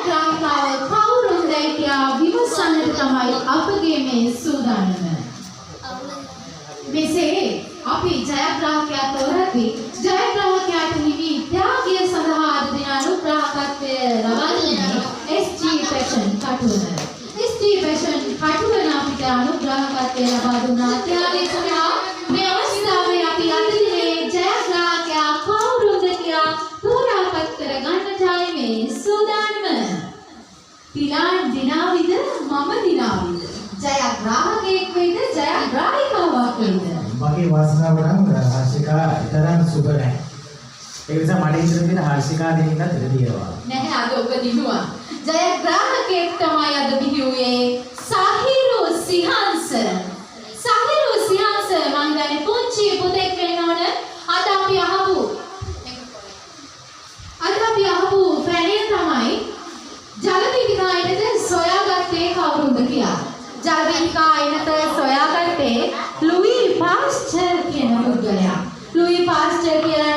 ජයග්‍රාහකව කවුරුන්දයි කියා විමසන්නට තමයි අපගේ මේ සූදානම. මෙසේ අපි ජයග්‍රාහකයා තෝරද්දී ජයග්‍රාහකයාට හිමි ත්‍යාගය සඳහා අද දින අනුග්‍රාහකත්වය ලබා දෙන්නේ SG Fashion කටුවන. SG Fashion කටුවන අපිට අනුග්‍රාහකත්වය ලබා දුන්නා. ත්‍යාගය සඳහා මේ අවස්ථාවේ අපි අද දිනේ ජයග්‍රාහකයා කවුරුන්ද කියා තෝරාපත් කර ගන්නටයි මේ සූදානම. පිලාන් දිනාවිද මම දිනාවිද? ජයග්‍රාහකයෙක් වේද ජයග්‍රාහිකාවක් වේද? මගේ වාසනාව නම් හර්ෂිකා තරම් සුබ නැහැ. ඒ නිසා මට ඉතින් තියෙන හර්ෂිකා දෙන්නත් දෙදියවා. නැහැ අද ඔබ දිනුවා. ජයග්‍රාහකයෙක් තමයි අද බිහිවුවේ සහිරු සිහන්ස. සහිරු සිහන්ස මං ගන්නේ පුංචි පුතෙක් වෙන්න ඕන. අද අපි අහපු ප්‍රණය තමයි ජලදීපිකා එනත සොයාගත්තේ කවුරුන්ද කියලා. ජලදීපිකා එනත සොයාගත්තේ ලුයි පාස්චර් කියන පුද්ගලයා. ලුයි පාස්චර් කියලා